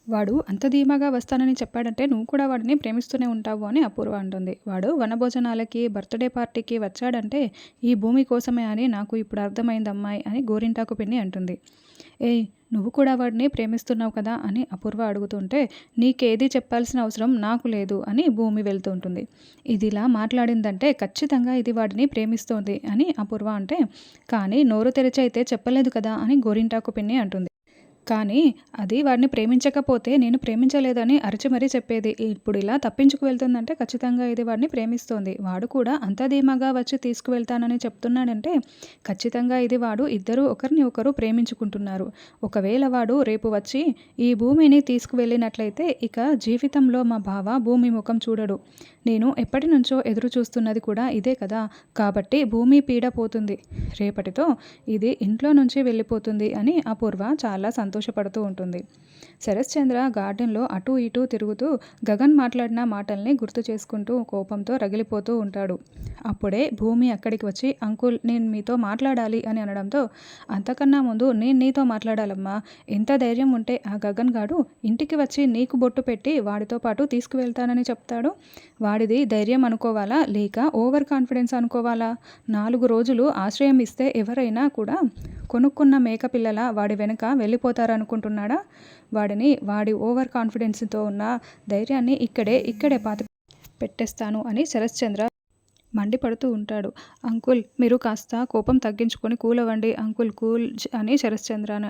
వాడు అంత ధీమాగా వస్తానని చెప్పాడంటే నువ్వు కూడా వాడిని ప్రేమిస్తూనే ఉంటావు అని అపూర్వ అంటుంది. వాడు వనభోజనాలకి, బర్త్‌డే పార్టీకి వచ్చాడంటే ఈ భూమి కోసమే అని నాకు ఇప్పుడు అర్థమైందమ్మాయి అని గోరింటాకు పిన్ని అంటుంది. ఏయ్! నువ్వు కూడా వాడిని ప్రేమిస్తున్నావు కదా అని అపూర్వ అడుగుతుంటే, నీకేది చెప్పాల్సిన అవసరం నాకు లేదు అని భూమి వెళ్తూ ఉంటుంది. ఇదిలా మాట్లాడిందంటే ఖచ్చితంగా ఇది వాడిని ప్రేమిస్తోంది అని అపూర్వ అంటే, కానీ నోరు తెరిచి అయితే చెప్పలేదు కదా అని గోరింటాకు పిన్ని అంటుంది. కానీ అది వాడిని ప్రేమించకపోతే నేను ప్రేమించలేదని అరిచి మరీ చెప్పేది. ఇప్పుడు ఇలా తప్పించుకు వెళ్తుందంటే ఖచ్చితంగా ఇది వాడిని ప్రేమిస్తోంది. వాడు కూడా అంత ధీమాగా వచ్చి తీసుకువెళ్తానని చెప్తున్నాడంటే ఖచ్చితంగా ఇది వాడు ఇద్దరూ ఒకరిని ఒకరు ప్రేమించుకుంటున్నారు. ఒకవేళ వాడు రేపు వచ్చి ఈ భూమిని తీసుకువెళ్ళినట్లయితే ఇక జీవితంలో మా బావ భూమి ముఖం చూడడు. నేను ఎప్పటినుంచో ఎదురు చూస్తున్నది కూడా ఇదే కదా! కాబట్టి భూమి పీడ పోతుంది. రేపటితో ఇది ఇంట్లో నుంచి వెళ్ళిపోతుంది అని అపూర్వ చాలా సంతోషపడుతూ ఉంటుంది. శరశ్చంద్ర గార్డెన్‌లో అటూ ఇటూ తిరుగుతూ గగన్ మాట్లాడిన మాటల్ని గుర్తు చేసుకుంటూ కోపంతో రగిలిపోతూ ఉంటాడు. అప్పుడే భూమి అక్కడికి వచ్చి అంకుల్ నేను మీతో మాట్లాడాలి అని అనడంతో, అంతకన్నా ముందు నేను నీతో మాట్లాడాలమ్మా. ఎంత ధైర్యం ఉంటే ఆ గగన్ గాడు ఇంటికి వచ్చి నీకు బొట్టు పెట్టి వాడితో పాటు తీసుకువెళ్తానని చెప్తాడు. వాడిది ధైర్యం అనుకోవాలా? లేక ఓవర్ కాన్ఫిడెన్స్ అనుకోవాలా? 4 రోజులు ఆశ్రయం ఇస్తే ఎవరైనా కూడా కొనుక్కున్న మేకపిల్లలా వాడి వెనక వెళ్ళిపోతారనుకుంటున్నాడా? వాడిని వాడి ఓవర్ కాన్ఫిడెన్స్‌తో ఉన్న ధైర్యాన్ని ఇక్కడే పెట్టేస్తాను అని శరశ్చంద్ర మండిపడుతూ ఉంటాడు. అంకుల్ మీరు కాస్త కోపం తగ్గించుకొని కూల్ అవ్వండి అంకుల్ కూల్ అని శరశ్చంద్రని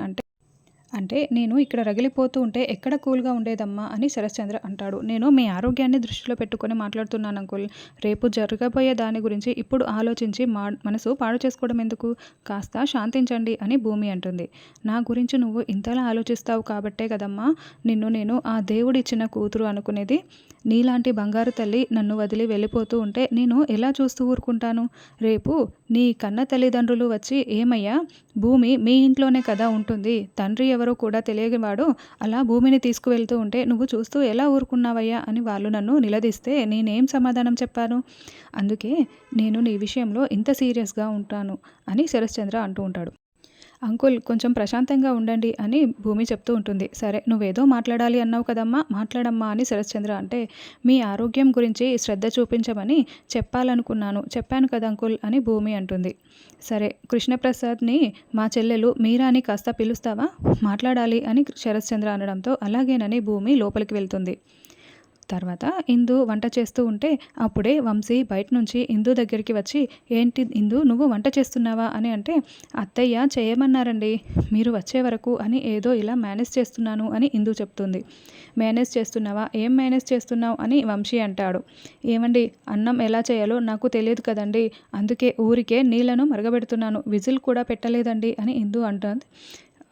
అంటే నేను ఇక్కడ రగిలిపోతూ ఉంటే ఎక్కడ కూల్‌గా ఉండేదమ్మా అని శరశ్చంద్ర అంటాడు. నేను మీ ఆరోగ్యాన్ని దృష్టిలో పెట్టుకొని మాట్లాడుతున్నాను అంకుల్. రేపు జరగబోయే దాని గురించి ఇప్పుడు ఆలోచించి మనసు పాడు చేసుకోవడం ఎందుకు? కాస్త శాంతించండి అని భూమి అంటుంది. నా గురించి నువ్వు ఇంతలా ఆలోచిస్తావు కాబట్టే కదమ్మా నిన్ను నేను ఆ దేవుడిచ్చిన కూతురు అనుకునేది. నీలాంటి బంగారు తల్లి నన్ను వదిలి వెళ్ళిపోతూ ఉంటే నేను ఎలా చూస్తూ ఊరుకుంటాను? రేపు నీ కన్న తల్లిదండ్రులు వచ్చి ఏమయ్యా భూమి మీ ఇంట్లోనే కదా ఉంటుంది. తండ్రి ఎవరో కూడా తెలియనివాడు అలా భూమిని తీసుకువెళ్తూ ఉంటే నువ్వు చూస్తూ ఎలా ఊరుకున్నావయ్యా అని వాళ్ళు నన్ను నిలదీస్తే నేనేం సమాధానం చెప్పాను? అందుకే నేను నీ విషయంలో ఇంత సీరియస్‌గా ఉంటాను అని శరశ్చంద్ర అంటూ ఉంటాడు. అంకుల్ కొంచెం ప్రశాంతంగా ఉండండి అని భూమి చెప్తూ ఉంటుంది. సరే నువ్వేదో మాట్లాడాలి అన్నావు కదమ్మా మాట్లాడమ్మా అని శరశ్చంద్ర అంటే, మీ ఆరోగ్యం గురించి శ్రద్ధ చూపించమని చెప్పాలనుకున్నాను. చెప్పాను కదా అంకుల్ అని భూమి అంటుంది. సరే కృష్ణప్రసాద్‌ని మా చెల్లెలు మీరా అని కాస్త పిలుస్తావా? మాట్లాడాలి అని శరశ్చంద్ర అనడంతో అలాగేనని భూమి లోపలికి వెళ్తుంది. తర్వాత ఇందు వంట చేస్తూ ఉంటే అప్పుడే వంశీ బయట నుంచి ఇందు దగ్గరికి వచ్చి, ఏంటి ఇందు నువ్వు వంట చేస్తున్నావా అని అంటే, అత్తయ్య చేయమన్నారండి మీరు వచ్చే వరకు అని ఏదో ఇలా మేనేజ్ చేస్తున్నాను అని ఇందు చెప్తుంది. మేనేజ్ చేస్తున్నావా? ఏం మేనేజ్ చేస్తున్నావు అని వంశీ అంటాడు. ఏమండి అన్నం ఎలా చేయాలో నాకు తెలియదు కదండి, అందుకే ఊరికే నీళ్లను మరగబెడుతున్నాను, విజిల్ కూడా పెట్టలేదండి అని ఇందు అంటుంది.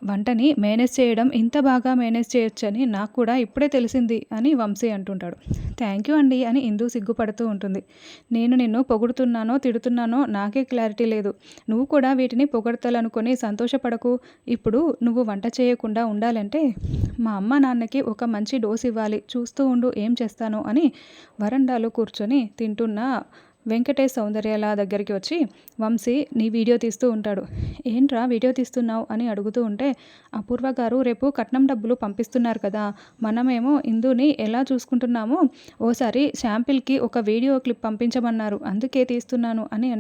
వంటని మేనేజ్ చేయడం ఇంత బాగా మేనేజ్ చేయొచ్చని నాకు కూడా ఇప్పుడే తెలిసింది అని వంశీ అంటుంటాడు. థ్యాంక్ యూ అండి అని ఇందు సిగ్గుపడుతూ ఉంటుంది. నేను నిన్ను పొగుడుతున్నానో తిడుతున్నానో నాకే క్లారిటీ లేదు. నువ్వు కూడా వీటిని పొగడతలనుకొని సంతోషపడకు. ఇప్పుడు నువ్వు వంట చేయకుండా ఉండాలంటే మా అమ్మ నాన్నకి ఒక మంచి డోస్ ఇవ్వాలి. చూస్తూ ఉండు ఏం చేస్తానో అని వరండాలో కూర్చొని తింటున్న వెంకటేష్ సౌందర్యాల దగ్గరికి వచ్చి వంశీ నీ వీడియో తీస్తూ ఉంటాడు. ఏంట్రా వీడియో తీస్తున్నావు అని అడుగుతూ ఉంటే, అపూర్వ గారు రేపు కట్నం డబ్బులు పంపిస్తున్నారు కదా, మనమేమో ఇందుని ఎలా చూసుకుంటున్నామో ఓసారి శాంపిల్కి ఒక వీడియో క్లిప్ పంపించమన్నారు అందుకే తీస్తున్నాను అని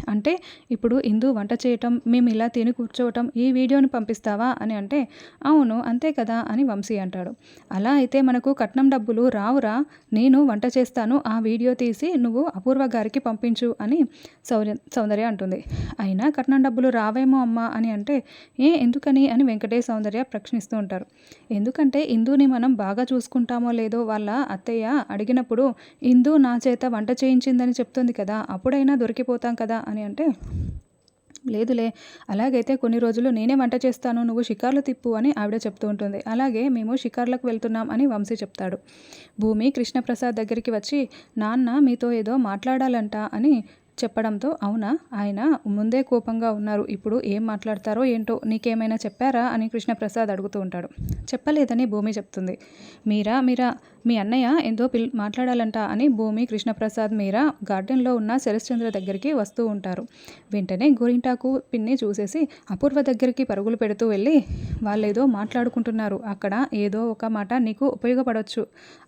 అంటే ఇప్పుడు ఇందు వంట చేయటం మేము ఇలా తిని కూర్చోవటం ఈ వీడియోని పంపిస్తావా అని అంటే, అవును అంతే కదా అని వంశీ అంటాడు. అలా అయితే మనకు కట్నం డబ్బులు రావురా, నేను వంట చేస్తాను ఆ వీడియో తీసి నువ్వు అపూర్వ గారికి పంపించు అని సౌందర్య అంటుంది. అయినా కట్నం డబ్బులు రావేమో అమ్మా అని అంటే, ఎందుకని అని వెంకటేష్ సౌందర్య ప్రశ్నిస్తూ ఉంటారు. ఎందుకంటే ఇందుని మనం బాగా చూసుకుంటామో లేదో వాళ్ళ అత్తయ్య అడిగినప్పుడు ఇందు నా చేత వంట చేయించిందని చెప్తుంది కదా, అప్పుడైనా దొరికిపోతాం కదా అని అంటే, లేదులే అలాగైతే కొన్ని రోజులు నేనే వంట చేస్తాను నువ్వు షికార్లు తిప్పు అని ఆవిడ చెప్తూ ఉంటుంది. అలాగే మేము షికార్లకు వెళ్తున్నాం అని వంశీ చెప్తాడు. భూమి కృష్ణప్రసాద్ దగ్గరికి వచ్చి నాన్న మీతో ఏదో మాట్లాడాలంట అని చెప్పడంతో అవునా, ఆయన ముందే కోపంగా ఉన్నారు, ఇప్పుడు ఏం మాట్లాడతారో ఏంటో, నీకేమైనా చెప్పారా అని కృష్ణప్రసాద్ అడుగుతూ ఉంటాడు. చెప్పలేదని భూమి చెప్తుంది. మీరా మీరా మీ అన్నయ్య ఎంతో మాట్లాడాలంట అని భూమి, కృష్ణప్రసాద్, మీరా గార్డెన్లో ఉన్న శరశ్చంద్ర దగ్గరికి వస్తూ ఉంటారు. వెంటనే గోరింటాకు పిన్ని చూసేసి అపూర్వ దగ్గరికి పరుగులు పెడుతూ వెళ్ళి, వాళ్ళేదో మాట్లాడుకుంటున్నారు, అక్కడ ఏదో ఒక మాట నీకు ఉపయోగపడవచ్చు,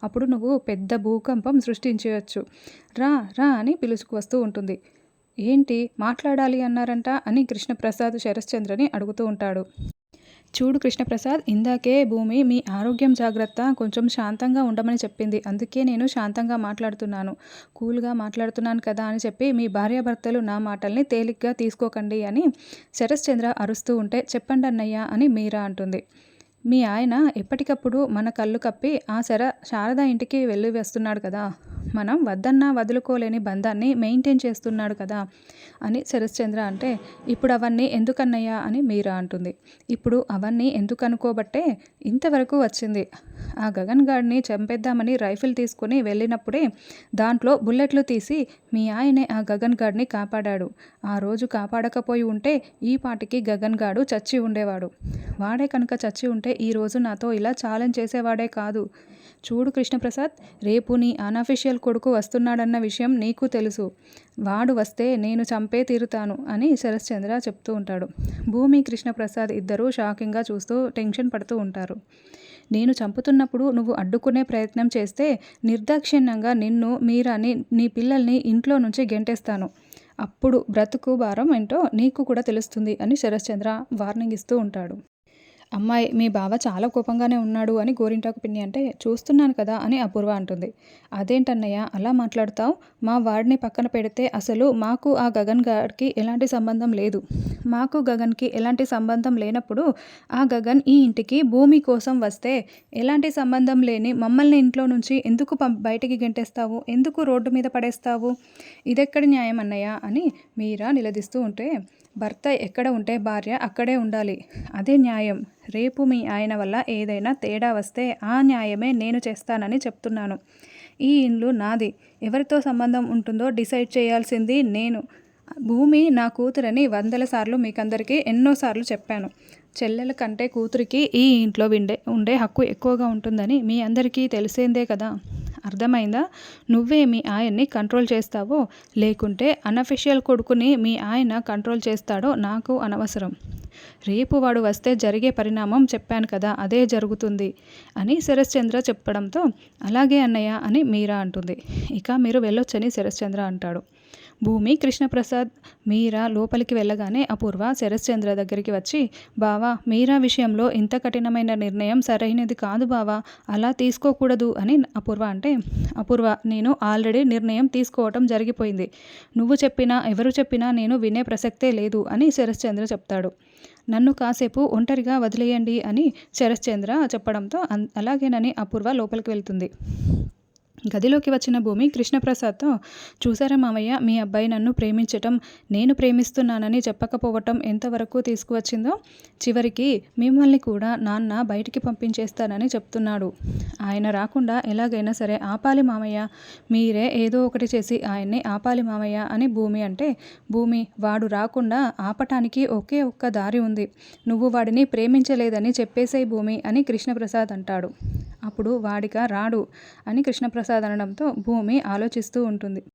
అప్పుడు నువ్వు పెద్ద భూకంపం సృష్టించవచ్చు, రా రా అని పిలుచుకు వస్తూ ఉంటుంది. ఏంటి మాట్లాడాలి అన్నారంట అని కృష్ణప్రసాద్ శరశ్చంద్రని అడుగుతూ ఉంటాడు. చూడు కృష్ణప్రసాద్, ఇందాకే భూమి మీ ఆరోగ్యం జాగ్రత్త, కొంచెం శాంతంగా ఉండమని చెప్పింది, అందుకే నేను శాంతంగా మాట్లాడుతున్నాను, కూల్గా మాట్లాడుతున్నాను కదా అని చెప్పి మీ భార్యాభర్తలు నా మాటల్ని తేలిగ్గా తీసుకోకండి అని శరశ్చంద్ర అరుస్తూ ఉంటే, చెప్పండి అన్నయ్య అని మీరా అంటుంది. మీ ఆయన ఎప్పటికప్పుడు మన కళ్ళు కప్పి ఆ శారద ఇంటికి వెళ్ళి వస్తున్నాడు కదా, మనం వద్దన్నా వదులుకోలేని బంధాన్ని మెయింటైన్ చేస్తున్నాడు కదా అని శరశ్చంద్ర అంటే, ఇప్పుడు అవన్నీ ఎందుకన్నయ్యా అని మీరా అంటుంది. ఇప్పుడు అవన్నీ ఎందుకు అనుకోబట్టే ఇంతవరకు వచ్చింది. ఆ గగన్ గాడిని చంపేద్దామని రైఫిల్ తీసుకుని వెళ్ళినప్పుడే దాంట్లో బుల్లెట్లు తీసి మీ ఆయనే ఆ గగన్ గాడిని కాపాడాడు. ఆ రోజు కాపాడకపోయి ఉంటే ఈ పాటికి గగన్ గాడు చచ్చి ఉండేవాడు. వాడే కనుక చచ్చి ఉంటే ఈరోజు నాతో ఇలా ఛాలెంజ్ చేసేవాడే కాదు. చూడు కృష్ణప్రసాద్, రేపు నీ అన్అఫీషియల్ కొడుకు వస్తున్నాడన్న విషయం నీకు తెలుసు, వాడు వస్తే నేను చంపే తీరుతాను అని శరశ్చంద్ర చెప్తూ ఉంటాడు. భూమి, కృష్ణప్రసాద్ ఇద్దరూ షాకింగ్గా చూస్తూ టెన్షన్ పడుతూ ఉంటారు. నేను చంపుతున్నప్పుడు నువ్వు అడ్డుకునే ప్రయత్నం చేస్తే నిర్దాక్షిణ్యంగా నిన్ను, మీరాని, నీ పిల్లల్ని ఇంట్లో నుంచి గెంటేస్తాను, అప్పుడు బ్రతుకు భారం ఏంటో నీకు కూడా తెలుస్తుంది అని శరశ్చంద్ర వార్నింగ్ ఇస్తూ ఉంటాడు. అమ్మాయి, మీ బావ చాలా కోపంగానే ఉన్నాడు అని గోరింటాకు పిన్ని అంటే, చూస్తున్నాను కదా అని అపూర్వ అంటుంది. అదేంటన్నయ్య అలా మాట్లాడతావు, మా వాడిని పక్కన పెడితే అసలు మాకు ఆ గగన్ గాడికి ఎలాంటి సంబంధం లేదు, మాకు గగన్కి ఎలాంటి సంబంధం లేనప్పుడు ఆ గగన్ ఈ ఇంటికి భూమి కోసం వస్తే ఎలాంటి సంబంధం లేని మమ్మల్ని ఇంట్లో నుంచి ఎందుకు బయటికి గెంటేస్తావు, ఎందుకు రోడ్డు మీద పడేస్తావు, ఇదెక్కడి న్యాయం అన్నయ్య అని మీరా నిలదీస్తూ ఉంటే, భర్త ఎక్కడ ఉంటే భార్య అక్కడే ఉండాలి, అదే న్యాయం, రేపు మీ ఆయన వల్ల ఏదైనా తేడా వస్తే ఆ న్యాయమే నేను చేస్తానని చెప్తున్నాను, ఈ ఇల్లు నాది, ఎవరితో సంబంధం ఉంటుందో డిసైడ్ చేయాల్సింది నేను, భూమి నా కూతురని 100 సార్లు మీకందరికీ ఎన్నోసార్లు చెప్పాను, చెల్లెల కంటే కూతురికి ఈ ఇంట్లో ఉండే హక్కు ఎక్కువగా ఉంటుందని మీ అందరికీ తెలిసిందే కదా, అర్థమైందా, నువ్వే మీ ఆయన్ని కంట్రోల్ చేస్తావో లేకుంటే అన్అఫీషియల్ కొడుకుని మీ ఆయన కంట్రోల్ చేస్తాడో నాకు అనవసరం, రేపు వాడు వస్తే జరిగే పరిణామం చెప్పాను కదా అదే జరుగుతుంది అని శరశ్చంద్ర చెప్పడంతో, అలాగే అన్నయ్య అని మీరా అంటుంది. ఇక మీరు వెళ్ళొచ్చని శరశ్చంద్ర అంటాడు. భూమి, కృష్ణప్రసాద్, మీరా లోపలికి వెళ్ళగానే అపూర్వ శరశ్చంద్ర దగ్గరికి వచ్చి, బావా, మీరా విషయంలో ఇంత కఠినమైన నిర్ణయం సరైనది కాదు బావా, అలా తీసుకోకూడదు అని అపూర్వ అంటే, అపూర్వ, నేను ఆల్రెడీ నిర్ణయం తీసుకోవటం జరిగిపోయింది, నువ్వు చెప్పినా ఎవరు చెప్పినా నేను వినే ప్రసక్తే లేదు అని శరశ్చంద్ర చెప్తాడు. నన్ను కాసేపు ఒంటరిగా వదిలేయండి అని శరశ్చంద్ర చెప్పడంతో అలాగేనని అపూర్వ లోపలికి వెళ్తుంది. గదిలోకి వచ్చిన భూమి కృష్ణప్రసాద్తో, చూసారా మామయ్య, మీ అబ్బాయి నన్ను ప్రేమించటం, నేను ప్రేమిస్తున్నానని చెప్పకపోవటం ఎంతవరకు తీసుకువచ్చిందో, చివరికి మిమ్మల్ని కూడా నాన్న బయటికి పంపించేస్తానని చెప్తున్నాడు, ఆయన రాకుండా ఎలాగైనా సరే ఆపాలి మామయ్య, మీరే ఏదో ఒకటి చేసి ఆయన్ని ఆపాలి మామయ్య అని భూమి అంటే, భూమి, వాడు రాకుండా ఆపటానికి ఒకే ఒక్క దారి ఉంది, నువ్వు వాడిని ప్రేమించలేదని చెప్పేసేయ్ భూమి అని కృష్ణప్రసాద్ అంటాడు. అప్పుడు వాడిక రాడు అని కృష్ణప్రసాద్ అనడంతో భూమి ఆలోచిస్తూ ఉంటుంది.